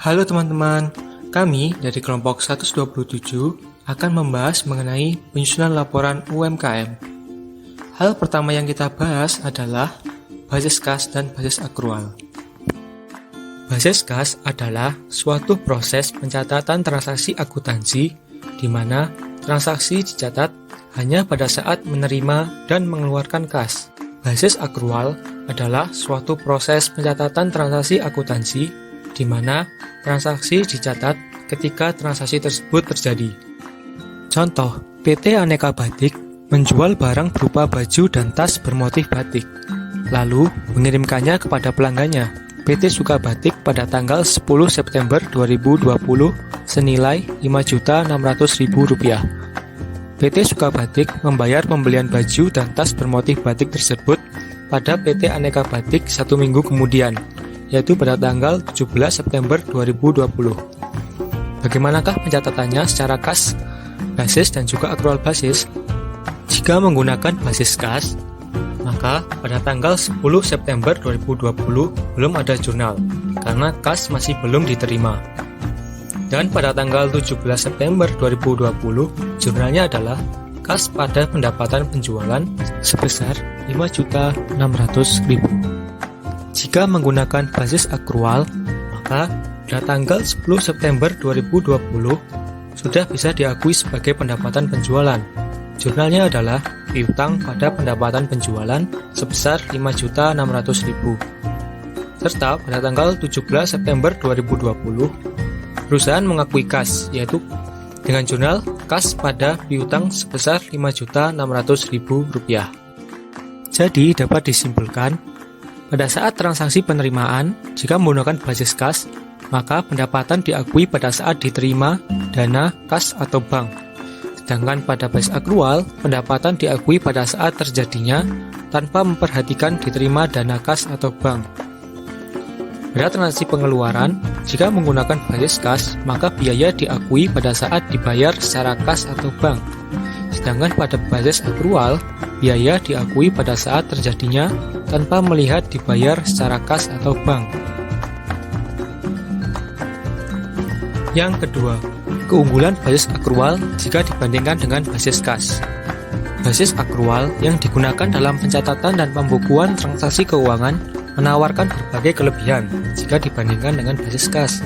Halo teman-teman, kami dari kelompok 127 akan membahas mengenai penyusunan laporan UMKM. Hal pertama yang kita bahas adalah basis kas dan basis akrual. Basis kas adalah suatu proses pencatatan transaksi akuntansi di mana transaksi dicatat hanya pada saat menerima dan mengeluarkan kas. Basis akrual adalah suatu proses pencatatan transaksi akuntansi di mana transaksi dicatat ketika transaksi tersebut terjadi. Contoh, PT Aneka Batik menjual barang berupa baju dan tas bermotif batik, lalu mengirimkannya kepada pelanggannya, PT Suka Batik pada tanggal 10 September 2020 senilai Rp5.600.000. PT Suka Batik membayar pembelian baju dan tas bermotif batik tersebut pada PT Aneka Batik 1 minggu kemudian, yaitu pada tanggal 17 September 2020. Bagaimanakah pencatatannya secara kas, basis, dan juga akrual basis? Jika menggunakan basis kas, maka pada tanggal 10 September 2020 belum ada jurnal, karena kas masih belum diterima. Dan pada tanggal 17 September 2020, jurnalnya adalah kas pada pendapatan penjualan sebesar Rp5.600.000. Jika menggunakan basis akrual, maka pada tanggal 10 September 2020 sudah bisa diakui sebagai pendapatan penjualan. Jurnalnya adalah piutang pada pendapatan penjualan sebesar Rp5.600.000. Serta pada tanggal 17 September 2020, perusahaan mengakui kas, yaitu dengan jurnal kas pada piutang sebesar Rp5.600.000. Jadi dapat disimpulkan, pada saat transaksi penerimaan, jika menggunakan basis kas, maka pendapatan diakui pada saat diterima dana kas atau bank. Sedangkan pada basis akrual, pendapatan diakui pada saat terjadinya tanpa memperhatikan diterima dana kas atau bank. Pada transaksi pengeluaran, jika menggunakan basis kas, maka biaya diakui pada saat dibayar secara kas atau bank. Sedangkan pada basis akrual, biaya diakui pada saat terjadinya tanpa melihat dibayar secara kas atau bank. Yang kedua, keunggulan basis akrual jika dibandingkan dengan basis kas. Basis akrual yang digunakan dalam pencatatan dan pembukuan transaksi keuangan menawarkan berbagai kelebihan jika dibandingkan dengan basis kas.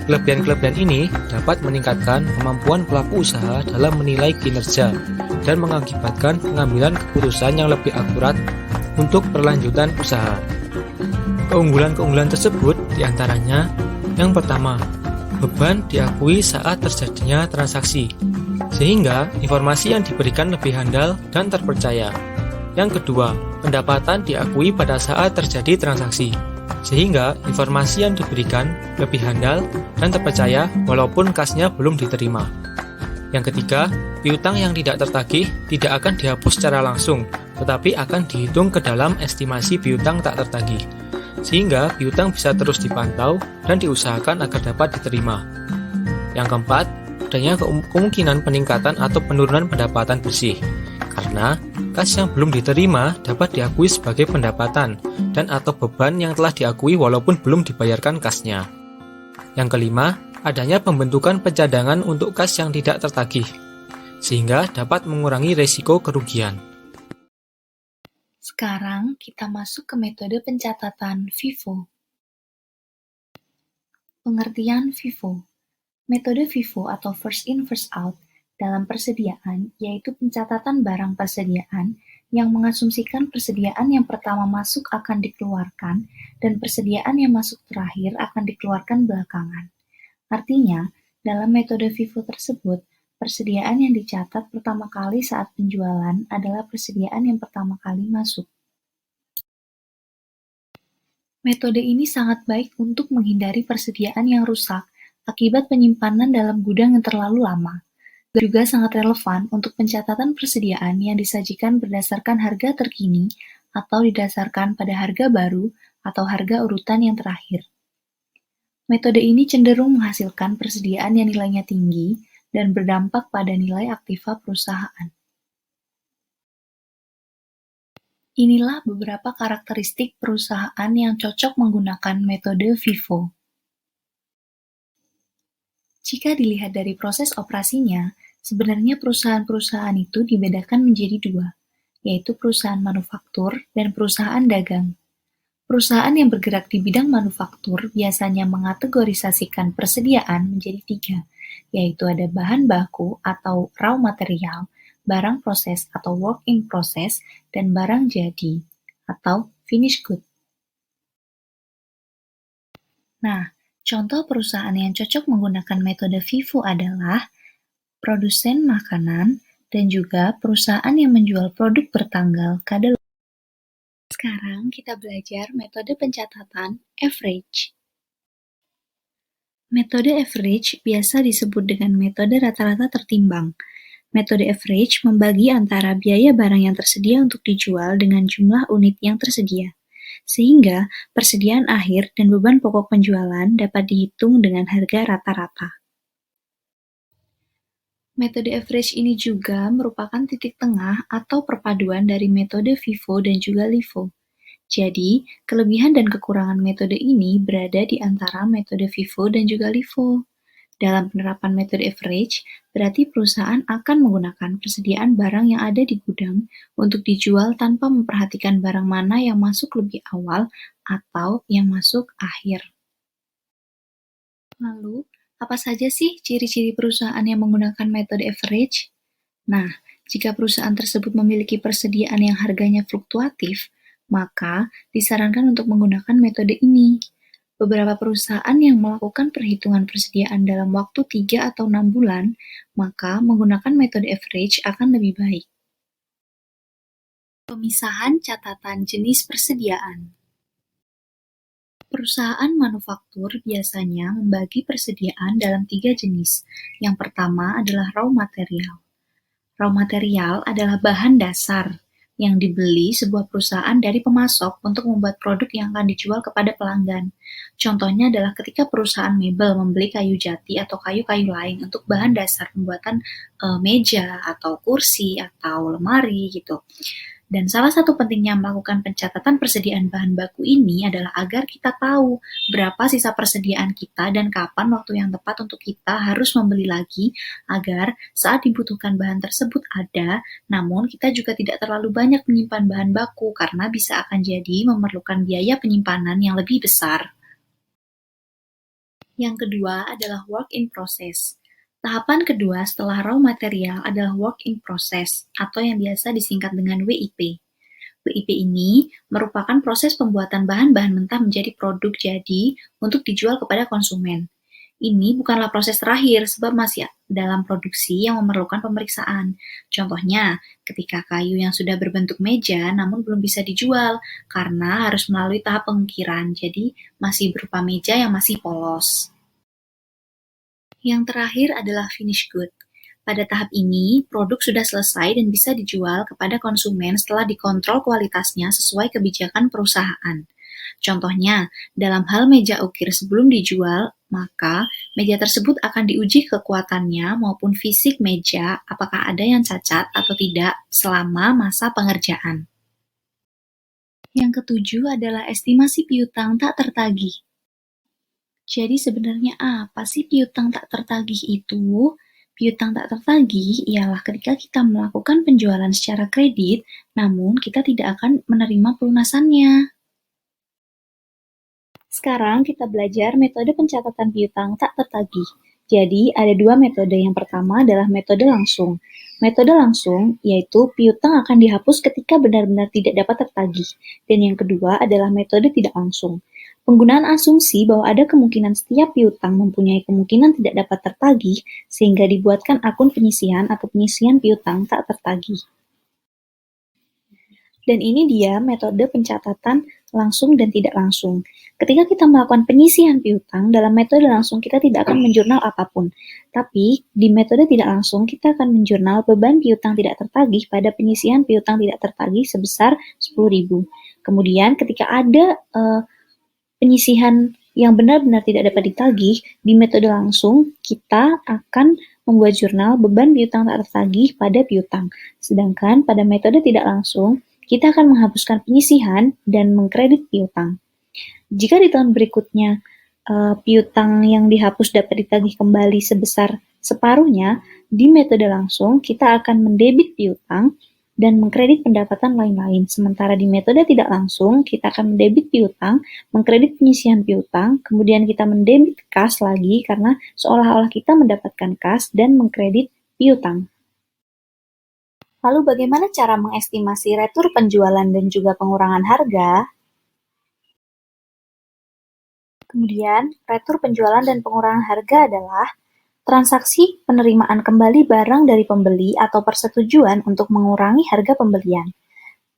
Kelebihan-kelebihan ini dapat meningkatkan kemampuan pelaku usaha dalam menilai kinerja dan mengakibatkan pengambilan keputusan yang lebih akurat untuk berlanjutan usaha. Keunggulan-keunggulan tersebut diantaranya, yang pertama, beban diakui saat terjadinya transaksi, sehingga informasi yang diberikan lebih handal dan terpercaya. Yang kedua, pendapatan diakui pada saat terjadi transaksi, sehingga informasi yang diberikan lebih handal dan terpercaya walaupun kasnya belum diterima. Yang ketiga, piutang yang tidak tertagih tidak akan dihapus secara langsung, tetapi akan dihitung ke dalam estimasi piutang tak tertagih, sehingga piutang bisa terus dipantau dan diusahakan agar dapat diterima. Yang keempat, adanya kemungkinan peningkatan atau penurunan pendapatan bersih, karena kas yang belum diterima dapat diakui sebagai pendapatan dan atau beban yang telah diakui walaupun belum dibayarkan kasnya. Yang kelima, adanya pembentukan pencadangan untuk kas yang tidak tertagih, sehingga dapat mengurangi risiko kerugian. Sekarang kita masuk ke metode pencatatan FIFO. Pengertian FIFO. Metode FIFO atau first in first out dalam persediaan yaitu pencatatan barang persediaan yang mengasumsikan persediaan yang pertama masuk akan dikeluarkan dan persediaan yang masuk terakhir akan dikeluarkan belakangan. Artinya, dalam metode FIFO tersebut, persediaan yang dicatat pertama kali saat penjualan adalah persediaan yang pertama kali masuk. Metode ini sangat baik untuk menghindari persediaan yang rusak akibat penyimpanan dalam gudang yang terlalu lama. Juga sangat relevan untuk pencatatan persediaan yang disajikan berdasarkan harga terkini atau didasarkan pada harga baru atau harga urutan yang terakhir. Metode ini cenderung menghasilkan persediaan yang nilainya tinggi dan berdampak pada nilai aktiva perusahaan. Inilah beberapa karakteristik perusahaan yang cocok menggunakan metode FIFO. Jika dilihat dari proses operasinya, sebenarnya perusahaan-perusahaan itu dibedakan menjadi dua, yaitu perusahaan manufaktur dan perusahaan dagang. Perusahaan yang bergerak di bidang manufaktur biasanya mengategorisasikan persediaan menjadi tiga, yaitu ada bahan baku atau raw material, barang proses atau work in process, dan barang jadi atau finished good. Nah, contoh perusahaan yang cocok menggunakan metode FIFO adalah produsen makanan dan juga perusahaan yang menjual produk bertanggal kadaluarsa. Sekarang kita belajar metode pencatatan average. Metode average biasa disebut dengan metode rata-rata tertimbang. Metode average membagi antara biaya barang yang tersedia untuk dijual dengan jumlah unit yang tersedia, sehingga persediaan akhir dan beban pokok penjualan dapat dihitung dengan harga rata-rata. Metode average ini juga merupakan titik tengah atau perpaduan dari metode FIFO dan juga LIFO. Jadi, kelebihan dan kekurangan metode ini berada di antara metode FIFO dan juga LIFO. Dalam penerapan metode average, berarti perusahaan akan menggunakan persediaan barang yang ada di gudang untuk dijual tanpa memperhatikan barang mana yang masuk lebih awal atau yang masuk akhir. Lalu, apa saja sih ciri-ciri perusahaan yang menggunakan metode average? Nah, jika perusahaan tersebut memiliki persediaan yang harganya fluktuatif, maka disarankan untuk menggunakan metode ini. Beberapa perusahaan yang melakukan perhitungan persediaan dalam waktu 3 atau 6 bulan, maka menggunakan metode average akan lebih baik. Pemisahan catatan jenis persediaan. Perusahaan manufaktur biasanya membagi persediaan dalam 3 jenis. Yang pertama adalah raw material. Raw material adalah bahan dasar yang dibeli sebuah perusahaan dari pemasok untuk membuat produk yang akan dijual kepada pelanggan. Contohnya adalah ketika perusahaan mebel membeli kayu jati atau kayu-kayu lain untuk bahan dasar pembuatan meja atau kursi atau lemari gitu. Dan salah satu pentingnya melakukan pencatatan persediaan bahan baku ini adalah agar kita tahu berapa sisa persediaan kita dan kapan waktu yang tepat untuk kita harus membeli lagi agar saat dibutuhkan bahan tersebut ada, namun kita juga tidak terlalu banyak menyimpan bahan baku karena bisa akan jadi memerlukan biaya penyimpanan yang lebih besar. Yang kedua adalah work in process. Tahapan kedua setelah raw material adalah work in process atau yang biasa disingkat dengan WIP. WIP ini merupakan proses pembuatan bahan-bahan mentah menjadi produk jadi untuk dijual kepada konsumen. Ini bukanlah proses terakhir sebab masih dalam produksi yang memerlukan pemeriksaan. Contohnya, ketika kayu yang sudah berbentuk meja namun belum bisa dijual karena harus melalui tahap pengukiran, jadi masih berupa meja yang masih polos. Yang terakhir adalah finished good. Pada tahap ini, produk sudah selesai dan bisa dijual kepada konsumen setelah dikontrol kualitasnya sesuai kebijakan perusahaan. Contohnya, dalam hal meja ukir sebelum dijual, maka meja tersebut akan diuji kekuatannya maupun fisik meja apakah ada yang cacat atau tidak selama masa pengerjaan. Yang ketujuh adalah estimasi piutang tak tertagih. Jadi sebenarnya apa sih piutang tak tertagih itu? Piutang tak tertagih ialah ketika kita melakukan penjualan secara kredit, namun kita tidak akan menerima pelunasannya. Sekarang kita belajar metode pencatatan piutang tak tertagih. Jadi ada dua metode. Yang pertama adalah metode langsung. Metode langsung yaitu piutang akan dihapus ketika benar-benar tidak dapat tertagih. Dan yang kedua adalah metode tidak langsung. Penggunaan asumsi bahwa ada kemungkinan setiap piutang mempunyai kemungkinan tidak dapat tertagih, sehingga dibuatkan akun penyisihan atau penyisihan piutang tak tertagih. Dan ini dia metode pencatatan langsung dan tidak langsung. Ketika kita melakukan penyisihan piutang, dalam metode langsung kita tidak akan menjurnal apapun. Tapi di metode tidak langsung kita akan menjurnal beban piutang tidak tertagih pada penyisihan piutang tidak tertagih sebesar 10.000. Kemudian ketika ada penyisihan yang benar-benar tidak dapat ditagih, di metode langsung kita akan membuat jurnal beban piutang tak tertagih pada piutang. Sedangkan pada metode tidak langsung, kita akan menghapuskan penyisihan dan mengkredit piutang. Jika di tahun berikutnya piutang yang dihapus dapat ditagih kembali sebesar separuhnya, di metode langsung kita akan mendebit piutang dan mengkredit pendapatan lain-lain. Sementara di metode tidak langsung, kita akan mendebit piutang, mengkredit penyisihan piutang, kemudian kita mendebit kas lagi karena seolah-olah kita mendapatkan kas dan mengkredit piutang. Lalu bagaimana cara mengestimasi retur penjualan dan juga pengurangan harga? Kemudian, retur penjualan dan pengurangan harga adalah transaksi penerimaan kembali barang dari pembeli atau persetujuan untuk mengurangi harga pembelian.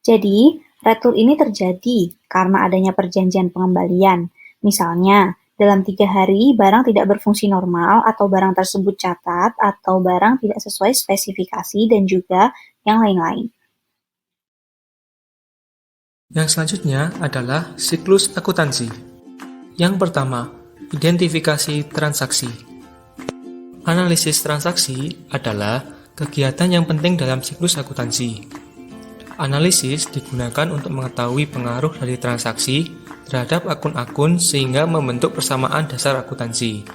Jadi, retur ini terjadi karena adanya perjanjian pengembalian. Misalnya, dalam 3 hari barang tidak berfungsi normal atau barang tersebut catat atau barang tidak sesuai spesifikasi dan juga yang lain-lain. Yang selanjutnya adalah siklus akuntansi. Yang pertama, identifikasi transaksi. Analisis transaksi adalah kegiatan yang penting dalam siklus akuntansi. Analisis digunakan untuk mengetahui pengaruh dari transaksi terhadap akun-akun sehingga membentuk persamaan dasar akuntansi.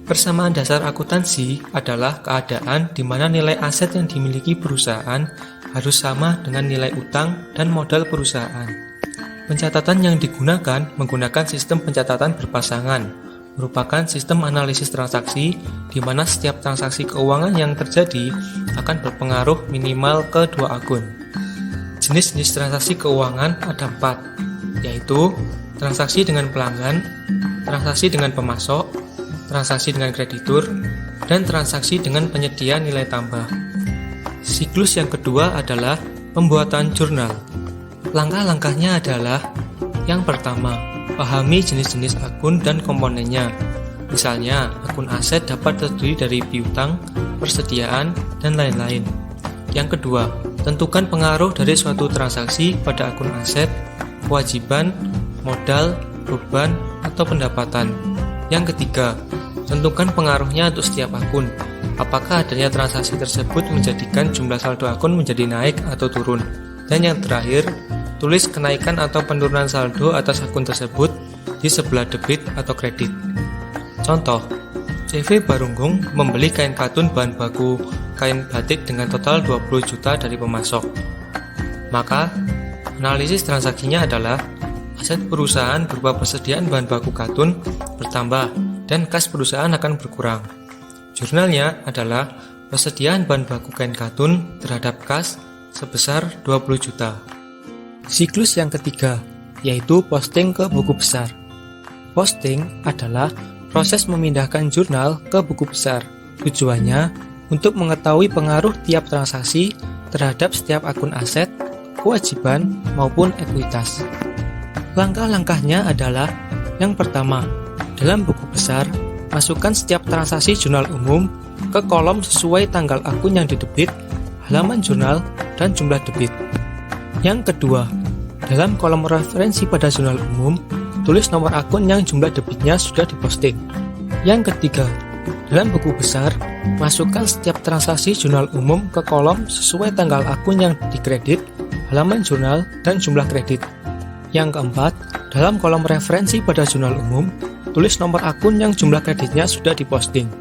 Persamaan dasar akuntansi adalah keadaan di mana nilai aset yang dimiliki perusahaan harus sama dengan nilai utang dan modal perusahaan. Pencatatan yang digunakan menggunakan sistem pencatatan berpasangan, merupakan sistem analisis transaksi di mana setiap transaksi keuangan yang terjadi akan berpengaruh minimal ke 2 akun. Jenis-jenis transaksi keuangan ada 4, yaitu transaksi dengan pelanggan, transaksi dengan pemasok, transaksi dengan kreditur, dan transaksi dengan penyedia nilai tambah. Siklus yang kedua adalah pembuatan jurnal. Langkah-langkahnya adalah: yang pertama, pahami jenis-jenis akun dan komponennya. Misalnya, akun aset dapat terdiri dari piutang, persediaan, dan lain-lain. Yang kedua, tentukan pengaruh dari suatu transaksi pada akun aset, kewajiban, modal, beban, atau pendapatan. Yang ketiga, tentukan pengaruhnya untuk setiap akun. Apakah adanya transaksi tersebut menjadikan jumlah saldo akun menjadi naik atau turun. Dan yang terakhir, tulis kenaikan atau penurunan saldo atas akun tersebut di sebelah debit atau kredit. Contoh, CV Barunggung membeli kain katun bahan baku kain batik dengan total 20 juta dari pemasok. Maka, analisis transaksinya adalah aset perusahaan berupa persediaan bahan baku katun bertambah dan kas perusahaan akan berkurang. Jurnalnya adalah persediaan bahan baku kain katun terhadap kas sebesar 20 juta. Siklus yang ketiga, yaitu posting ke buku besar. Posting adalah proses memindahkan jurnal ke buku besar. Tujuannya untuk mengetahui pengaruh tiap transaksi terhadap setiap akun aset, kewajiban, maupun ekuitas. Langkah-langkahnya adalah: yang pertama, dalam buku besar, masukkan setiap transaksi jurnal umum ke kolom sesuai tanggal akun yang didebit, halaman jurnal, dan jumlah debit. Yang kedua, dalam kolom referensi pada jurnal umum, tulis nomor akun yang jumlah debitnya sudah diposting. Yang ketiga, dalam buku besar, masukkan setiap transaksi jurnal umum ke kolom sesuai tanggal akun yang dikredit, halaman jurnal, dan jumlah kredit. Yang keempat, dalam kolom referensi pada jurnal umum, tulis nomor akun yang jumlah kreditnya sudah diposting.